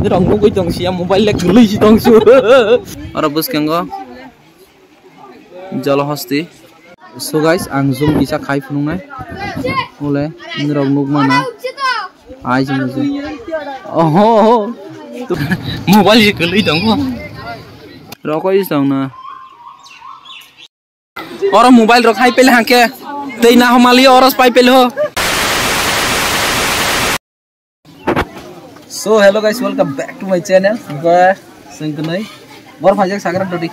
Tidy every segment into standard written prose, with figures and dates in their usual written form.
rong nunggu dong sih mobile lek geli sih dong su. Orang bus kenggo Jalahasti. So guys, ang zoom bisa khai funungnai. Oleh ini rong nuk mana? Ai sih musuh. Oh, mobile sih geli dong kok. Rokok is dong na. Orang mobile rok khai pele hangke. Tei na homali oros pai pele ho. So hello guys, welcome back to my channel. Gua sengkenai. Bor phajak sagran tadi.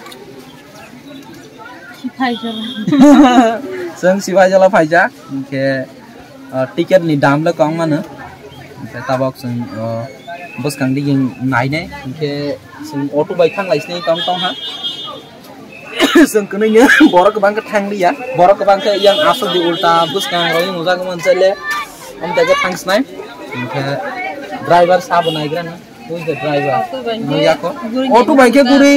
Seng siwa jala phajak. Ke tiket ni dam la kong mana. Ke tabok seng bus kang di yang nai ne. Ke seng auto bai thang lai sne tong tong ha. Sengkenai nya bor ke bang ke thang dia. Bor ke bang ke yang asal di ulta bus kang roi muza ke mansele. Om tega thang snai. Ke driver साहब बनाएगा ना who is the driver या को auto bike के गुरी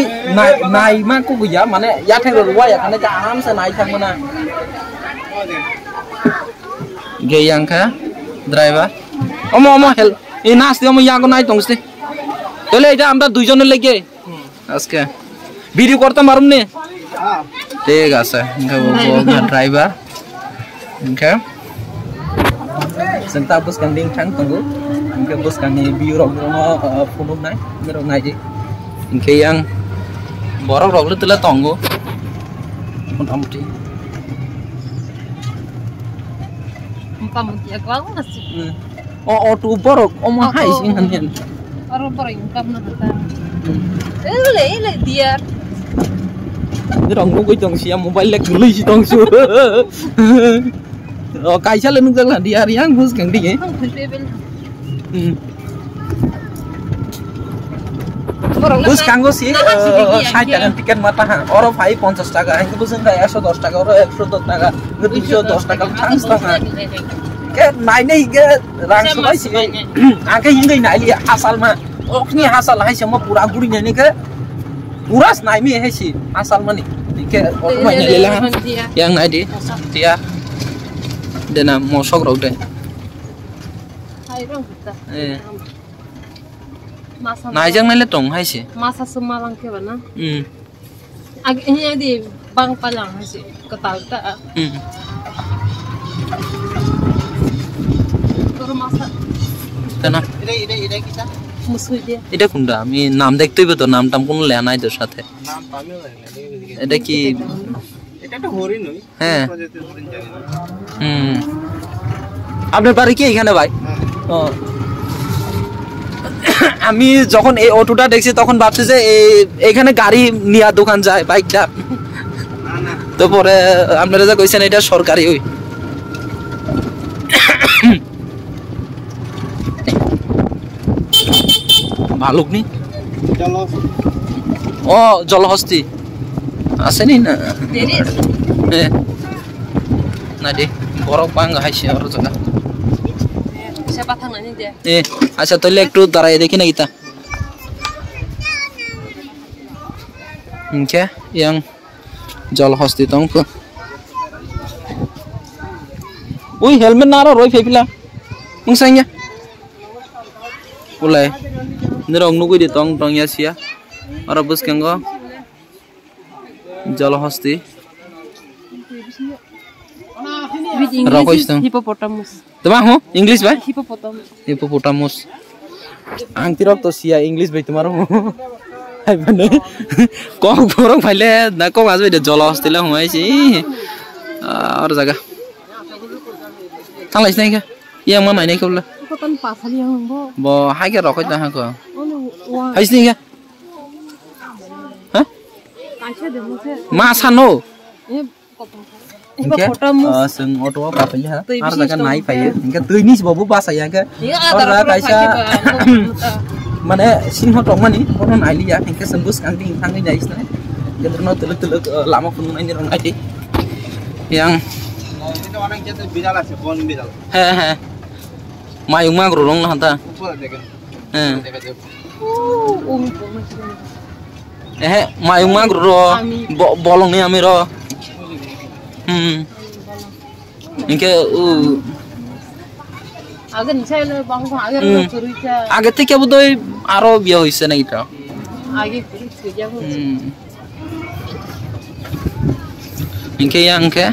नाई मा को गया माने या ठेंग रुवा या खाने जा आराम से नाई थांग मना गे yang का driver ओमो ओमो हेल ए नास दियो म या को नाई तंगस्ते तले এটা আমরা দুইজনে লাগে আজকে ভিডিও করতে পারুম নে ঠিক আছে driver okay senta bus kanding thang tunggu Ingke bus kami biru rono punuk nai, biru nai je. Ingke yang borok rok lu telah tonggo, muti. Muti aku masih. Oh tu borok, mah hai sih hanian. Borok borok ingkam nak kata. Le dia. Ni rong nunggu dong sih mobile lek geli sih dong su. Oh kaisa le nunggu lah dia yang bus kanding eh. Bus kanggo sih, saya jangan tiket mata ha. Orang 50 টাকা, yang bus enggak 110 টাকা, orang 110 টাকা, ngerti 110 টাকা chance tengah. Ke naik nih ke langsung aja sih. Angke hingga naik ya asal mah. Oh ini asal lah semua pura gurinya nih ke. Uras naik nih sih asal mah nih. Ke orang banyak lelah. Yang naik dia. Dena mosok rau deh. Nai jang nai le tong hai sih. Masa semalang ke mana? Agaknya di bang palang hai sih ketal tak. Baru masa. Tena. Ida kita. Musuh dia. Ida kunda. আমি নাম দেখতেই তো নাম টাম কোন লেয়া নাই তোর সাথে। নাম পামিও লাগে। এটা কি? এটা তো হরিণ নই। হ্যাঁ। আপনার বাড়ি কি এখানে ভাই? আমি যখন এই অটোটা দেখছি তখন ভাবছি যে এখানে গাড়ি নিয়া দোকান যায় বাইকটা তো পরে আপনারা যা কইছেন এটা সরকারি ওই ভালুক নি ও জলহস্তি আসেনি না না দে বড় পাঙ্গ হাইছে আর জায়গা siapa tangannya dia? Asa tole ekটু দাঁড়ায় দেখি না kita. Oke, yang Jalahasti tongko. Uy, helmet naro roy fepila. Mungsanya. Ulai. Nirong nunggu di tong ya sia. Ora bus kenggo. Jalahasti. Hippopotamus. Tuma ho English bhai Hippopotamus ang tirok to sia English bhai tumaro hai bane ko borok bhaile na ko azbe de Jalahasti la huai si aur jaga thanglais nai ka yang ma mai nai kola kan pasal yang bo hai ke rokoi ta ha ko hai sini ka ha ma sano Hippopotamus seng auto apa ya harus akan naik ya enggak tuh ini sebab bahasa ya kan orang kaisa mana sing hotong mani orang naik ya enggak sembus kanding tangin ya isna jadi no teluk lama pun ini orang aja yang itu orang jatuh bidal aja bon bidal mayung mah gerolong lah ta mayung mah gerolong bolong nih amiro Inke আগে নিছাইলে বাং আগে করিছা আগে থেকে বোধহয় আরো বিয়ে হইছে না এটা আগে করিছে যাব ইনকে ইয়াংকে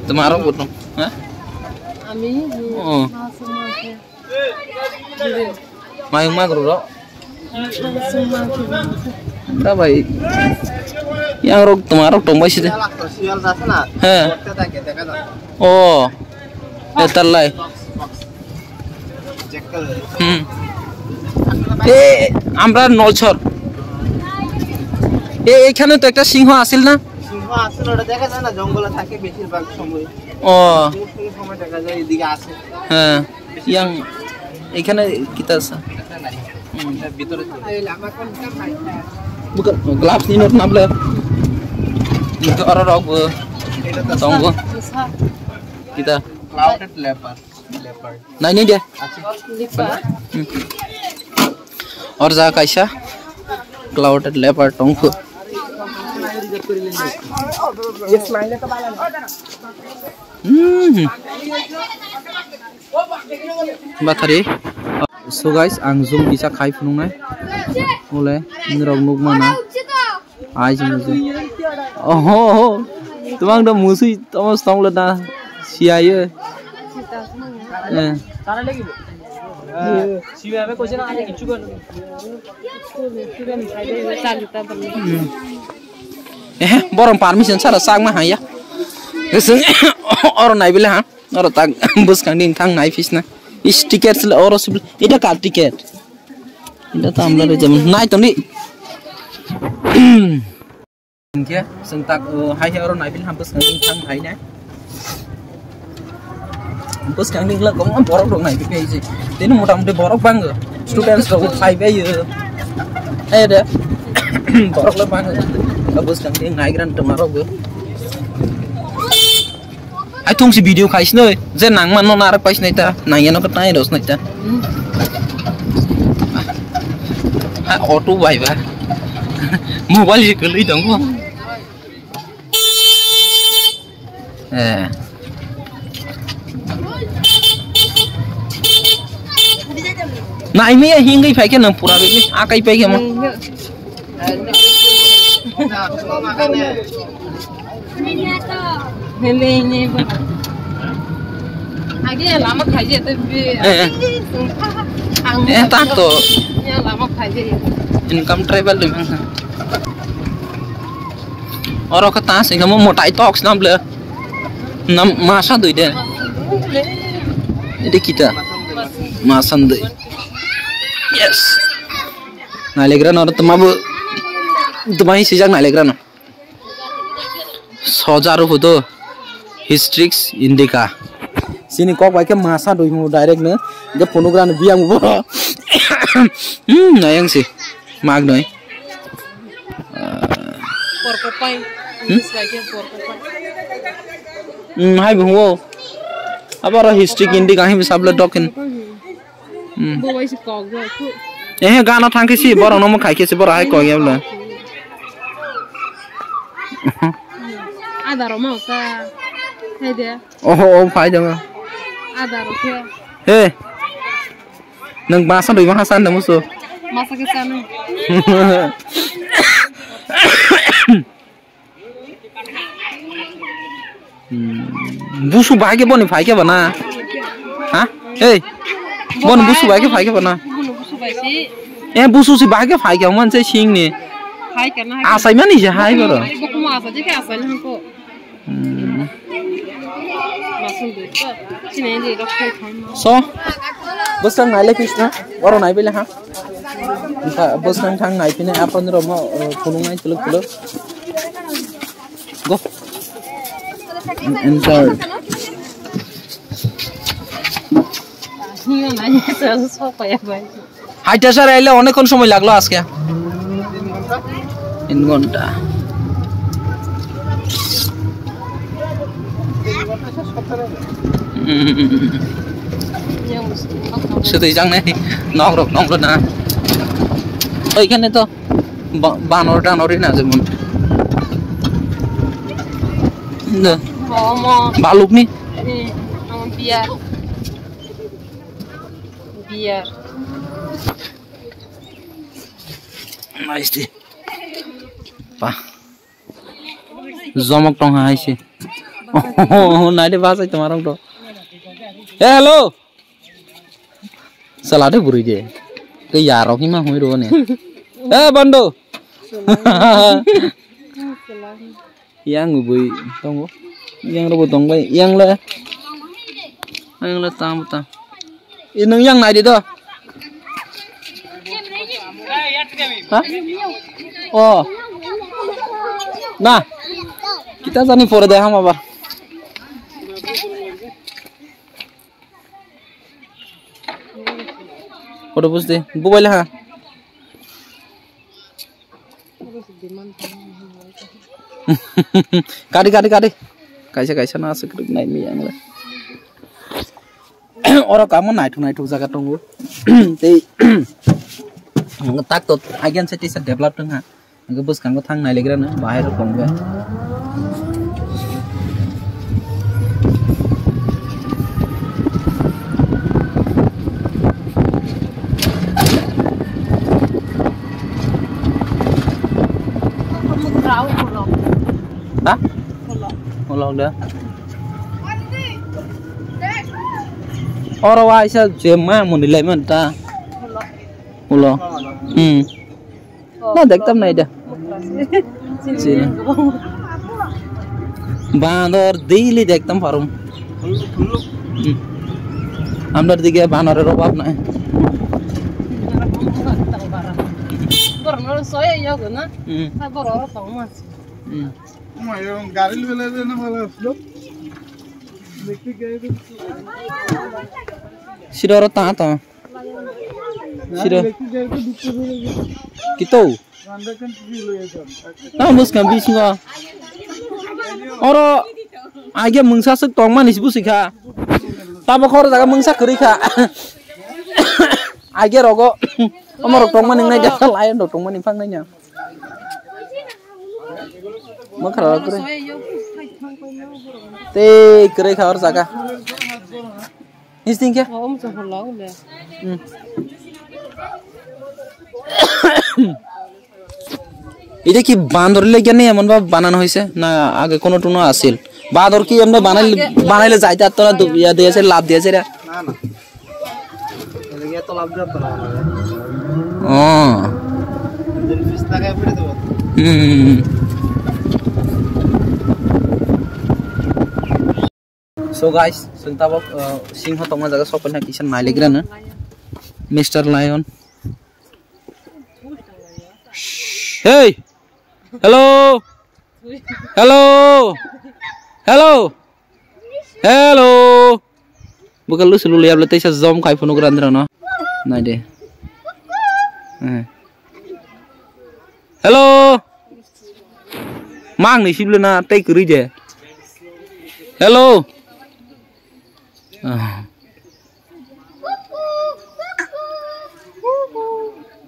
তোমারও বলো হ্যাঁ আমি ও মায়ং মাগরো ro তা ভাই yang rok tumarok tong bai side হ্যাঁ ও এতালাই এ আমরা নলছর এখানে তো একটা সিংহ আছিল না সিংহ আছিল ওটা দেখা যায় না জঙ্গলে থাকে বেশিরভাগ সময় ও সময় দেখা যায় এদিকে আছে হ্যাঁ yang এখানে kita আছে ভিতরে bukan gloves ni not nable itu orang rok tunggu kita clouded leopard nah ini dia और जा कैसा clouded leopard tunggu bathari so guys ang zoom bisa khai phunungnai ole ngrok nuk mana ai jemu oh tumang da musui tomas tongla na siaye tara lagi siwa me koise na aje kichu kon borong permission sara sang ma haya geseng or nai bile ha or tak bus kang ding thang nai fish na is tickets or এটা কার ticket এটা তো আমরা যেমন নাই তো নি ইনকে जों tak hai hai or nai bil ham bus kang ding thang hai na bus kang ding la gong borok dong nai pe ji tin motamoti borok bang students ro khai be ye ada borok la bang bus kang ding nai gran tomorrow go ai thong si video khai snoi je nang man no nar pais nai ta nang ya no ka tai dos nai ta auto bai ba mobile ji kali dong ko nai me hingai phai ke nang pura be a kai pai ke ma hele ni ba age lama khaje to be tak to ya lama khaje income travel le mang oro ka ta se ngam motai talks nam le nam masa doi de ini kita masan doi yes nalegra no tamabu tumai sijak nalegra no sojaru hodo histrix indica sini kok baike masa doi mu direct ne je phonogran biang bo nayang si mag noi porcupine this like porcupine hai bhungo abara histrix indica hi sabla dokin bo wai si kok go gana thangke si borong no mo khai ke si bora hai ko yabla ada roma ta hai de oh phai jang ada ro ke he nang masa doi ma san da muso masa ke sana busu bage boni phai ke bana ha hey bon busu bage phai ke bana busu bai si busu si bage phai ke man se sing ni hai kana asai mani je hai baro ko ma asa je ke asai han ko masun de ko sine de ro khai khai ma so bus tang nai le krishna oro nai bele ha bus tang nai pine apon ro mo phunung nai tuluk tuluk go enter নিও নাই সব পায়া ভাই হাইটা sir আইলে অনেকক্ষণ সময় লাগলো আজকে 3 ঘন্টা শুধু যাং নাই নগরক নগর না ওইখানে তো বানর টানরি না যেমন ভালুক নি Iya. Nice deh. Pa. Zomok tong hai sih. Oh, nai deh bahasa itu marang tuh. Hello. Salah deh buri deh. Ke yarok ini mah hui do nih. Bando. Yang ngubui tunggu. Yang robot tong bay. Yang lah tang tang. Ini yang nai deh tuh. Hah? Oh. Nah. Kita tadi for deh ham apa? Foto pus deh. Buat lah. Kadi. Kaisa na sekrut naik mi yang lah. Orang kamu naik tu jaga tunggu. Teh. Ngetak tuh. Agen seti develop tuh nggak. Nggak bus kamu thang naik lagi na. Bahaya tuh tunggu. Hah? Kolong dah. Orang wajah cuma mau nilai mana? Kolong. Nah, dak tam naik dah. Sini. Bandar daily dak tam farum. Amdar tiga bandar robab na. Baru soya ya guna. Baru orang tahu mas. Sidoro tata. Sidoro. Kita. Nah, mus kami singa. Orang aja mengsa setong manis busika. Tapi kalau tak mengsa kerika. Aja rogo. Omor tong maning naik jalan lain tong maning fang nanya. Makara kere. Teh kere khawar saka. Insting kya? Om so holau le. এটা কি বান্দর লেগে নেই এমন ভাবে বানানো হয়েছে না আগে কোনো টুনো আসিল বান্দর কি এমনি বানাইলে যাইতে আর তোরা ইয়া দিয়েছে লাভ দিয়েছে রে না না এদিকে তো লাভ দিত না ও দিন ফিস লাগায় পড়ে দেব So guys, sentabok singho tongma jaga sopena kisan nailegra na Mr. Lion. Hey. Hello. Bukan lu selalu lihat letih zoom kai fonogram no. Nah deh. Hello. Mang nih sih na tay keri je. Hello.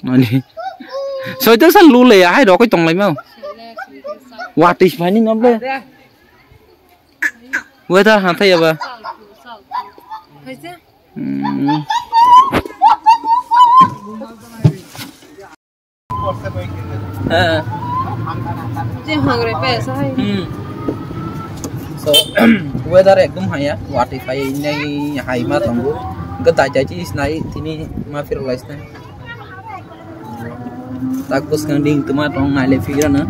Nah nih. So itu san lule ya, hai đó cái tông lại mau. What is finding up there? Where ta hang thấy apa? So weather ekdom hai ya, what if ini hai ma tunggu. Getai caci isnai tini ma firulais na. Takut kanding teman tong nai lefiran na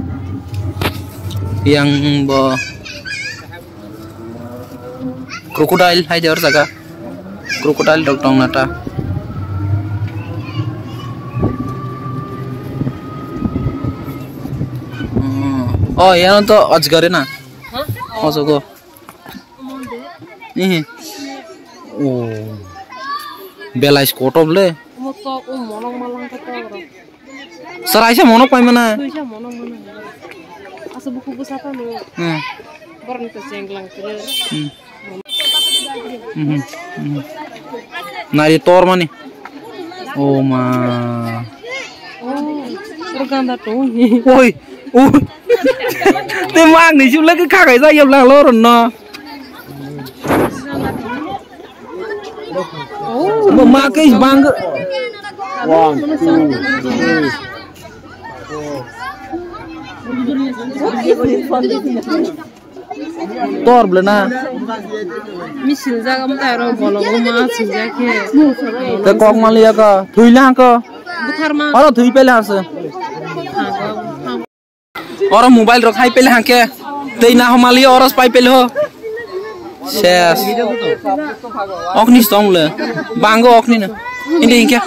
yang bo crocodile hai jawar jaga crocodile dog tong nata oh ya to ajgar na ojogo ih oh belais kotob le Sarai siya monok pa mana? Asa buku busata no. Baru nito cenglang kere. Nari tor mani. Oh ma. Oh, ganda to. Oi. Te mang ni chula cái khác cái ra yam lang lo rồi no. Memakai bangga. 1, 2, 3. Tor belana. Misil jaga mutai ro bolo ma sinja ke. Te kok malia ka. Thui lang ka. Buthar ma. Oro thui pele ase. Oro mobile ro khai pele hanke. Tei na malia oros pai pele ho. Ses. Okni stong le. Bangga okni na. Ini inke.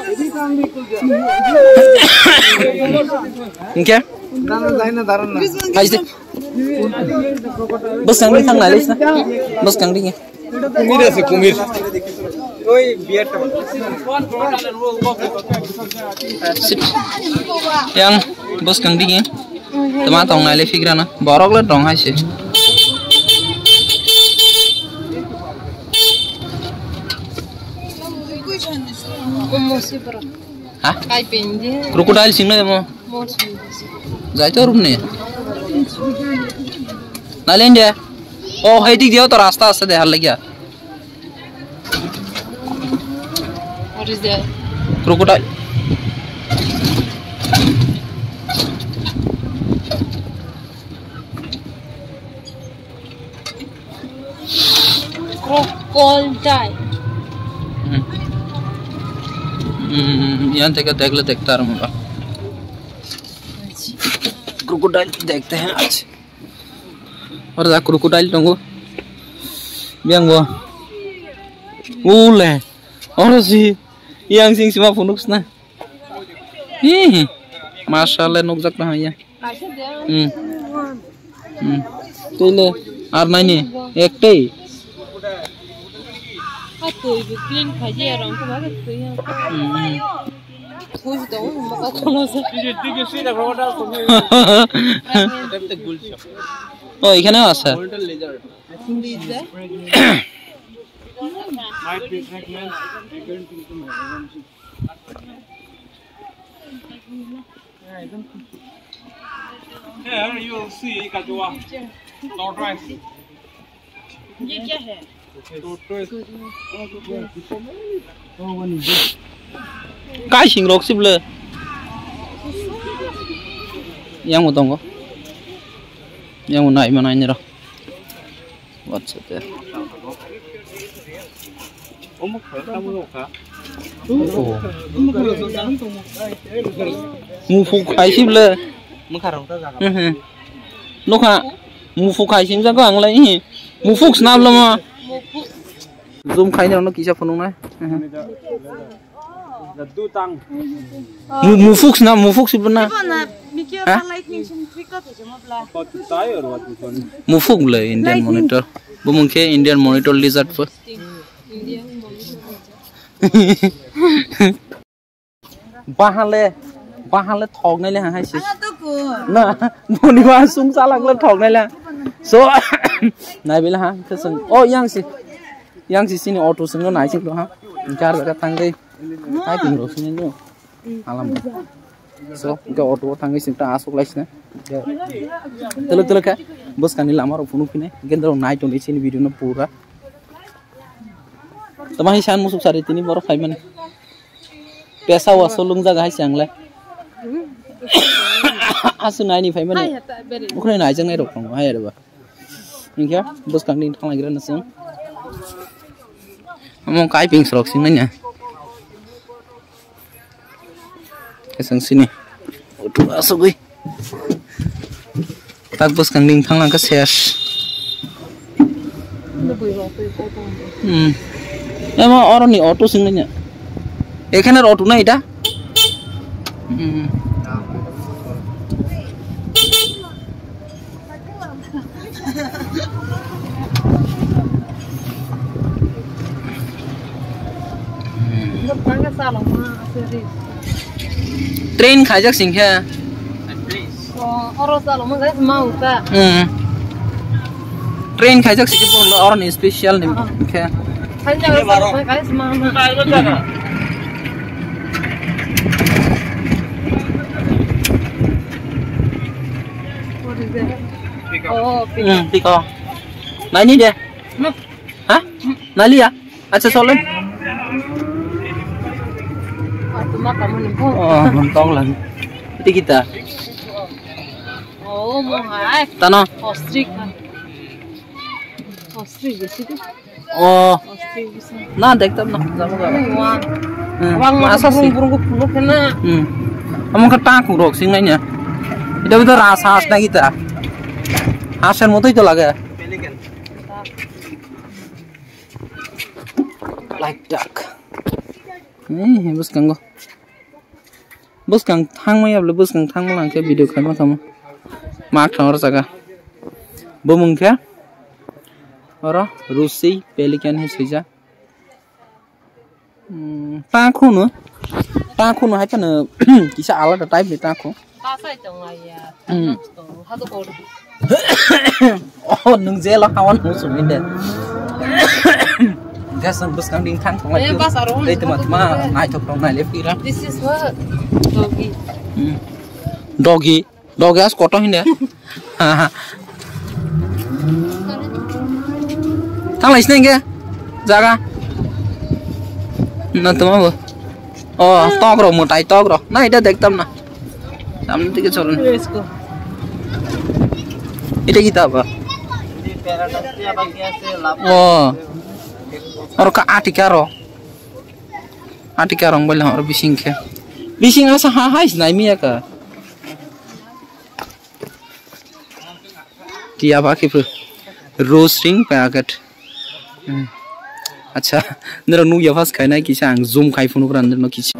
Inke. Aise. Bus kang di tang lalis na. Bus kang di nya. Kumir ase kumir. Oi biar Yang bus kang di nya. Tama tong lalis figra na. Borok le dong hai se. Hah? Krokodil sing na mo. Jaito room ne. Nalen dia. Oh, heidi dia to rasta ase dehar lagya. What is that? Krokodil. Crocodile. यहाँ देख ले देखता रहूँगा crocodile देखते हैं आज और जा क्रोकोडाइल टंगो बियांग वो ले और सी yang sing sima funux na masalah nukjak na ya tole ar nai ni ektai Aku ibu clean kaji orang tu bagai tu ya. Kuis tahu maka kono se. Oh, এখানে আছে Here you will see kajua. Tortoise. ये क्या है? Cái xình lộc xịp lơ yang một tông có yang một này mà này nữa what's it there mu phục khai xịp lơ lúc hả mu phục khai xịp ra có hàng lấy mu phục snap lắm mà zoom khai nhau nó kỹ cho phần này mu phục snap mu phục xịp na mu phục là Indian monitor bu mungkin Indian monitor lizard per bahale thog này là hai xí na boni ba sung sa lang le thog này là so nai bila ha keseng oh yang si sini auto sing no nai sing lo ha car ka tang dei hai ping ro sini no alam so ke auto tang sing ta asok lais na tele ka bos kan lama ro phunu phine gendro nai to sini video na pura tama hi san musuk sari tini boro khai mane pesa wa solung jaga hai sang le asu nai ni phai mane ukhrei nai jang nai rok no hai ba Inke, bos kang ding thang lagi na sing. Among kai ping srok sing na. Kesang sini. Udah masuk gue. Tak bos kang ding thang lang ka ses. Emang orang ni auto sing na. এখানে auto না এটা train खाजक Singh train खाजक Singh और special नहीं क्या Piko. Nah ini dia. Hah? Nah lihat. Aja soalnya. Makan mana pun. Oh, mentong lagi. Itu kita. Oh, mau hai. Tanah. Ostrich. Ostrich di situ. Oh. Ostrich bisa. Nah, dektam nah. Kamu gak? Wang. Wang masa sih? Burung pulau kena. Kamu ketak urok sing nanya. Itu betul rasa asna kita. Asal moto itu lagi. Like duck. Bus kanggo. Bus kang thang mai abla bus kang thang malang ke video kan kamu. Mak thang jaga. Bomung ke? Ora Rusi pelican है सुजा. टाखो न है पन किसा आलादा type ले टाखो. Pasai dong ya. Hatu kau. Oh nung zela kawan musuh ini. Gas bus kang ding thang thang lagi. Itu mah naik thok naik lefira. This is what doggy. Doggy as kotor ini. Thang lain nengke jaga. Nanti mau. Oh togro mutai togro. Nah itu dektam na. Sampai tiga soran. Itu kita apa? Oh. Orang ke atikaro boleh orang bising ke. Bising asa hahai naimi ya ke. Dia pakai roasting packet. अच्छा नर नु यफास खाना किसा आं जुम खाइ फुनु grain न किसा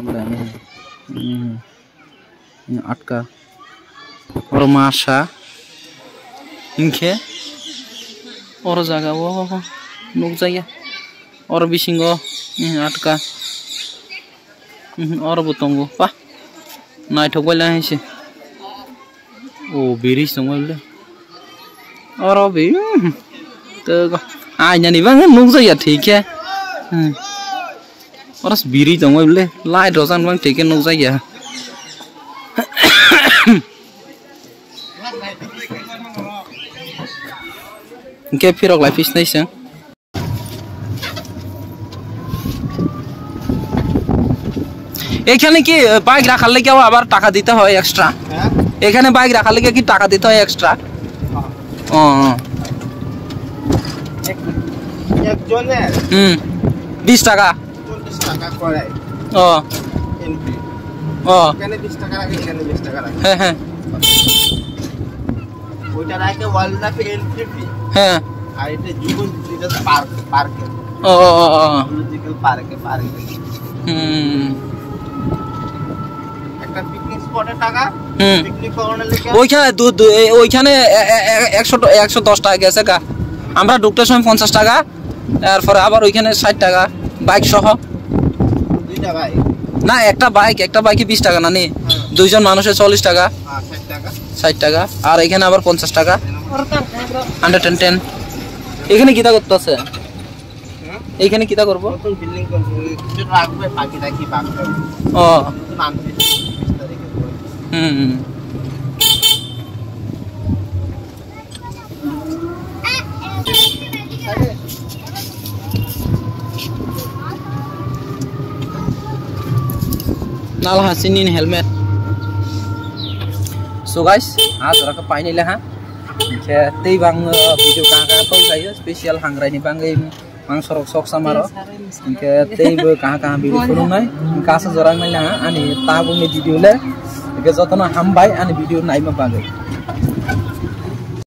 आटका और माशा इनके और जगह वो नुक जाया और बिसिंगो आटका और बुतंगो पा नाइथक बायला हैसे ओ बेरिस दं बायले और बे तो आइना नि बां नुक जाया ठीक है और बिरी दं बायले लाइट रजान बां ठीक है नुक जाया के फिरक लाइफ इस नहीं सं এখানে কি বাইক রাখার লাগে আবার টাকা দিতে হয় এক্সট্রা এখানে বাইক রাখার লাগে কি টাকা দিতে হয় এক্সট্রা ও একজনে 20 টাকা 40 টাকা করে ও এন্ট্রি ও এখানে 20 টাকা রাখে এখানে 20 টাকা রাখে হ্যাঁ হ্যাঁ ওইটা রাখে ওয়ার্ল্ড লাইফ এন্ট্রি ফি হ্যাঁ আর এটা জুলজিক্যাল পার্ক ও জুলজিক্যাল পার্কে একটা পিকনিক স্পটে টাকা পিকনিক করানোর লাগে ওইখানে 110 টাকা গেছে কা আমরা ঢুকতে সময় 50 টাকা তারপরে আবার ওইখানে 60 টাকা বাইক সহ দুইটা বাইক না একটা বাইকে 20 টাকা না নি দুইজন মানুষের 40 টাকা 60 টাকা আর এখানে আবার 50 টাকা 110 এখানে কিটা করতে আছে এইখানে কিটা করব নতুন বিল্ডিং করব কিছু রাখবে বাকি রাখি বাকি ও নাম नाल हासिनिन हेलमेट सो गाइस आज रका पाइनेले हा के तै बाङ भिडियो काका तो गायो स्पेशल हांग्रानि बाङै मां सरक sok samaro के तै बो काका भिडियो खुलुनाय कासा जराङ मैले हा अनि ताबुनि भिडियो ले के जतन हामबाय अनि भिडियो नाइमा बाङै